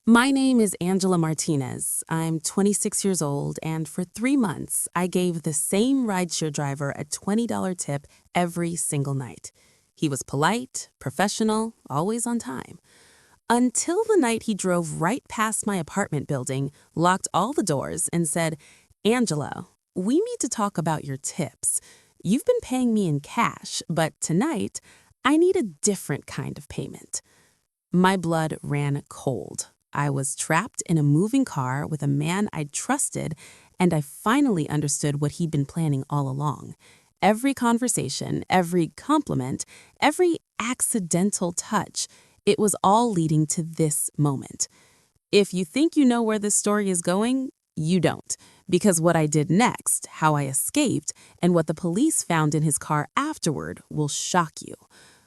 My name is Angela Martinez. I'm 26 years old, and for 3 months, I gave the same rideshare driver a $20 tip every single night. He was polite, professional, always on time. Until the night he drove right past my apartment building, locked all the doors, and said, "Angela, we need to talk about your tips. You've been paying me in cash, but tonight, I need a different kind of payment." My blood ran cold. I was trapped in a moving car with a man I'd trusted, and I finally understood what he'd been planning all along. Every conversation, every compliment, every accidental touch, it was all leading to this moment. If you think you know where this story is going, you don't, because what I did next, how I escaped, and what the police found in his car afterward will shock you.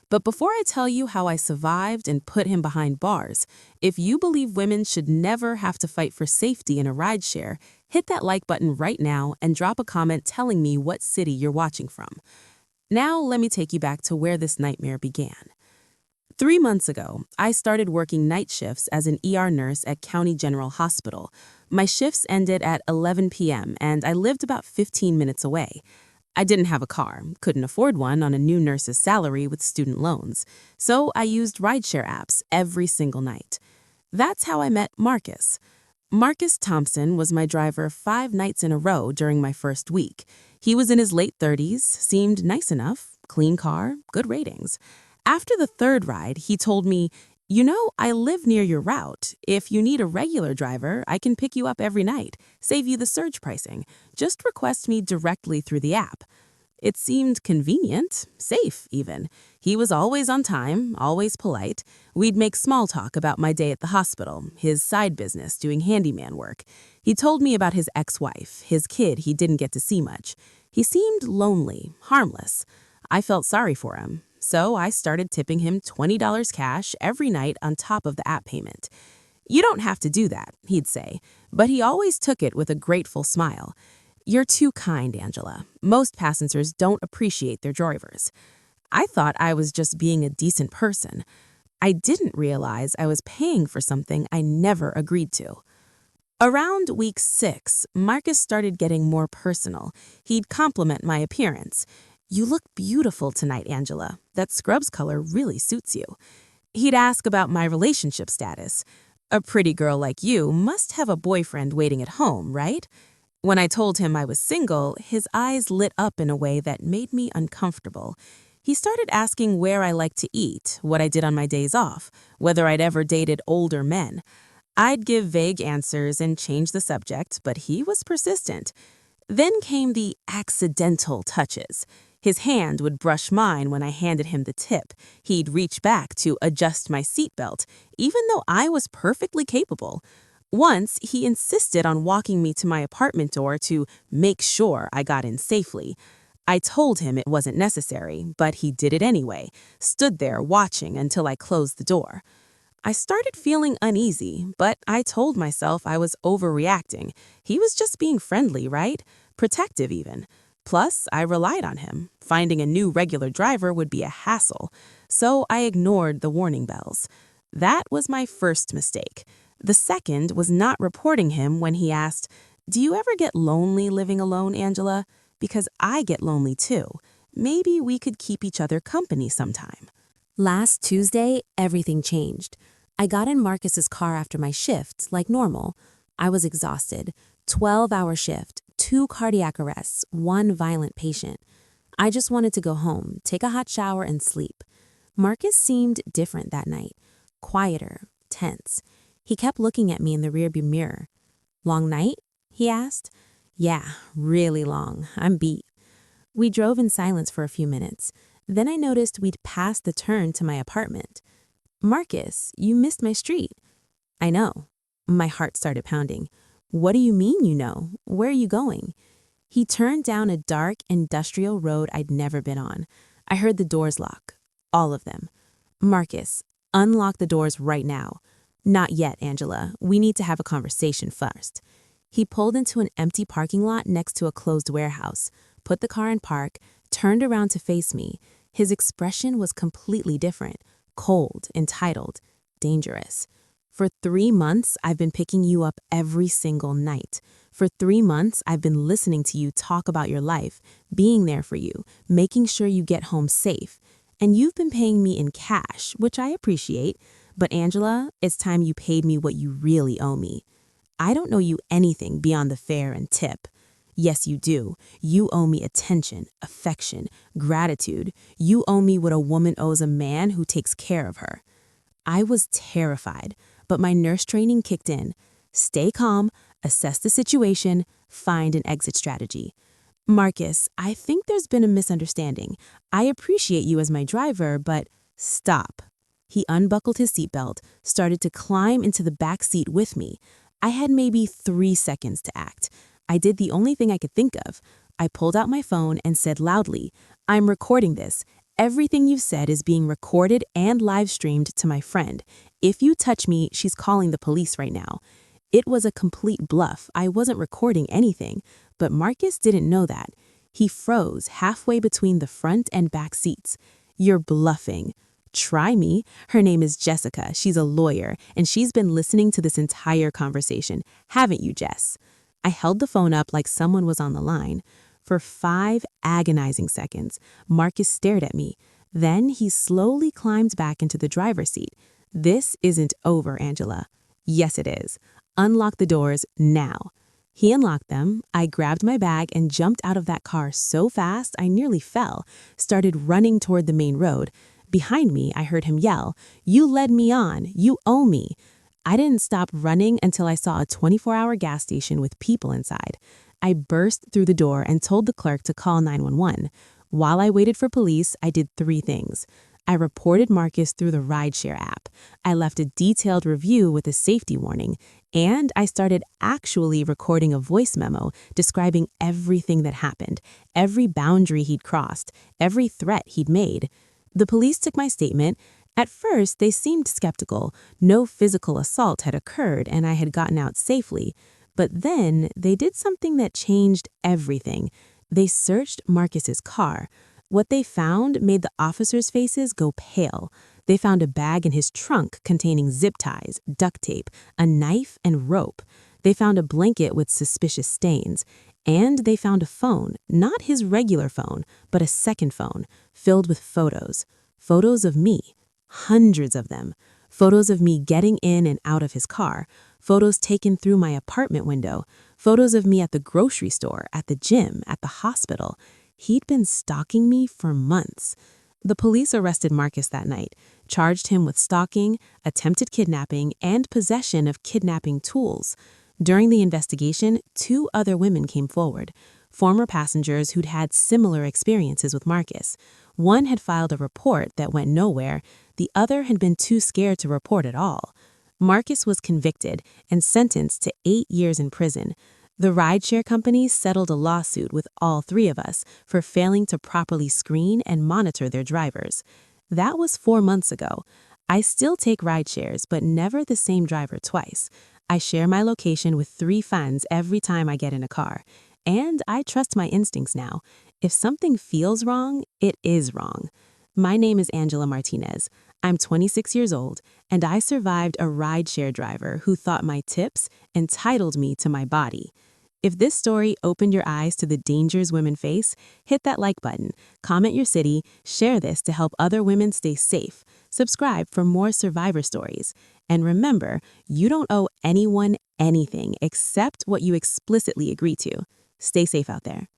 But before I tell you how I survived and put him behind bars, if you believe women should never have to fight for safety in a rideshare, hit that like button right now and drop a comment telling me what city you're watching from. Now let me take you back to where this nightmare began. 3 months ago, I started working night shifts as an ER nurse at County General Hospital. My shifts ended at 11 p.m., and I lived about 15 minutes away. I didn't have a car, couldn't afford one on a new nurse's salary with student loans, so I used rideshare apps every single night. That's how I met Marcus. Marcus Thompson was my driver 5 nights in a row during my first week. He was in his late 30s, seemed nice enough, clean car, good ratings. After the third ride, he told me, I live near your route. If you need a regular driver, I can pick you up every night, save you the surge pricing. Just request me directly through the app." It seemed convenient, safe even. He was always on time, always polite. We'd make small talk about my day at the hospital, his side business doing handyman work. He told me about his ex-wife, his kid he didn't get to see much. He seemed lonely, harmless. I felt sorry for him. So I started tipping him $20 cash every night on top of the app payment. "You don't have to do that," he'd say, but he always took it with a grateful smile. "You're too kind, Angela. Most passengers don't appreciate their drivers." I thought I was just being a decent person. I didn't realize I was paying for something I never agreed to. Around week 6, Marcus started getting more personal. He'd compliment my appearance. "You look beautiful tonight, Angela. That scrubs color really suits you." He'd ask about my relationship status. "A pretty girl like you must have a boyfriend waiting at home, right?" When I told him I was single, his eyes lit up in a way that made me uncomfortable. He started asking where I liked to eat, what I did on my days off, whether I'd ever dated older men. I'd give vague answers and change the subject, but he was persistent. Then came the accidental touches. His hand would brush mine when I handed him the tip. He'd reach back to adjust my seatbelt, even though I was perfectly capable. Once, he insisted on walking me to my apartment door to make sure I got in safely. I told him it wasn't necessary, but he did it anyway, stood there watching until I closed the door. I started feeling uneasy, but I told myself I was overreacting. He was just being friendly, right? Protective even. Plus, I relied on him. Finding a new regular driver would be a hassle, so I ignored the warning bells. That was my first mistake. The second was not reporting him when he asked, "Do you ever get lonely living alone, Angela? Because I get lonely too. Maybe we could keep each other company sometime." Last Tuesday, everything changed. I got in Marcus's car after my shift, like normal. I was exhausted. 12-hour shift, 2 cardiac arrests, 1 violent patient. I just wanted to go home, take a hot shower, and sleep. Marcus seemed different that night. Quieter, tense. He kept looking at me in the rearview mirror. "Long night?" he asked. "Yeah, really long. I'm beat." We drove in silence for a few minutes. Then I noticed we'd passed the turn to my apartment. "Marcus, you missed my street." "I know." My heart started pounding. "What do you mean you know? Where are you going?" He turned down a dark, industrial road I'd never been on. I heard the doors lock. All of them. "Marcus, unlock the doors right now." "Not yet, Angela. We need to have a conversation first." He pulled into an empty parking lot next to a closed warehouse, put the car in park, turned around to face me. His expression was completely different. Cold, entitled, dangerous. For 3 months, I've been picking you up every single night. For 3 months, I've been listening to you talk about your life, being there for you, making sure you get home safe. And you've been paying me in cash, which I appreciate. But Angela, it's time you paid me what you really owe me. I don't owe you anything beyond the fare and tip. Yes, you do. You owe me attention, affection, gratitude. You owe me what a woman owes a man who takes care of her. I was terrified, but my nurse training kicked in. Stay calm, assess the situation, find an exit strategy. Marcus, I think there's been a misunderstanding. I appreciate you as my driver, but stop. He unbuckled his seatbelt, started to climb into the back seat with me. I had maybe 3 seconds to act. I did the only thing I could think of. I pulled out my phone and said loudly, "I'm recording this. Everything you've said is being recorded and live streamed to my friend. If you touch me, she's calling the police right now." It was a complete bluff. I wasn't recording anything, but Marcus didn't know that. He froze halfway between the front and back seats. "You're bluffing." "Try me. Her name is Jessica. She's a lawyer, and she's been listening to this entire conversation. Haven't you, Jess?" I held the phone up like someone was on the line. For 5 agonizing seconds, Marcus stared at me. Then he slowly climbed back into the driver's seat. "This isn't over, Angela." "Yes, it is. Unlock the doors now." He unlocked them. I grabbed my bag and jumped out of that car so fast I nearly fell, started running toward the main road. Behind me, I heard him yell, "You led me on. You owe me." I didn't stop running until I saw a 24-hour gas station with people inside. I burst through the door and told the clerk to call 911. While I waited for police, I did 3 things. I reported Marcus through the Rideshare app. I left a detailed review with a safety warning. And I started actually recording a voice memo describing everything that happened, every boundary he'd crossed, every threat he'd made. The police took my statement. At first, they seemed skeptical. No physical assault had occurred and I had gotten out safely. But then they did something that changed everything. They searched Marcus's car. What they found made the officers' faces go pale. They found a bag in his trunk containing zip ties, duct tape, a knife, and rope. They found a blanket with suspicious stains. And they found a phone, not his regular phone, but a second phone, filled with photos. Photos of me. Hundreds of them. Photos of me getting in and out of his car. Photos taken through my apartment window. Photos of me at the grocery store, at the gym, at the hospital. He'd been stalking me for months. The police arrested Marcus that night, charged him with stalking, attempted kidnapping, and possession of kidnapping tools. During the investigation, 2 other women came forward, former passengers who'd had similar experiences with Marcus. One had filed a report that went nowhere. The other had been too scared to report at all. Marcus was convicted and sentenced to 8 years in prison. The rideshare company settled a lawsuit with all 3 of us for failing to properly screen and monitor their drivers. That was 4 months ago. I still take rideshares, but never the same driver twice. I share my location with 3 friends every time I get in a car. And I trust my instincts now. If something feels wrong, it is wrong. My name is Angela Martinez. I'm 26 years old, and I survived a rideshare driver who thought my tips entitled me to my body. If this story opened your eyes to the dangers women face, hit that like button, comment your city, share this to help other women stay safe, subscribe for more survivor stories. And remember, you don't owe anyone anything except what you explicitly agree to. Stay safe out there.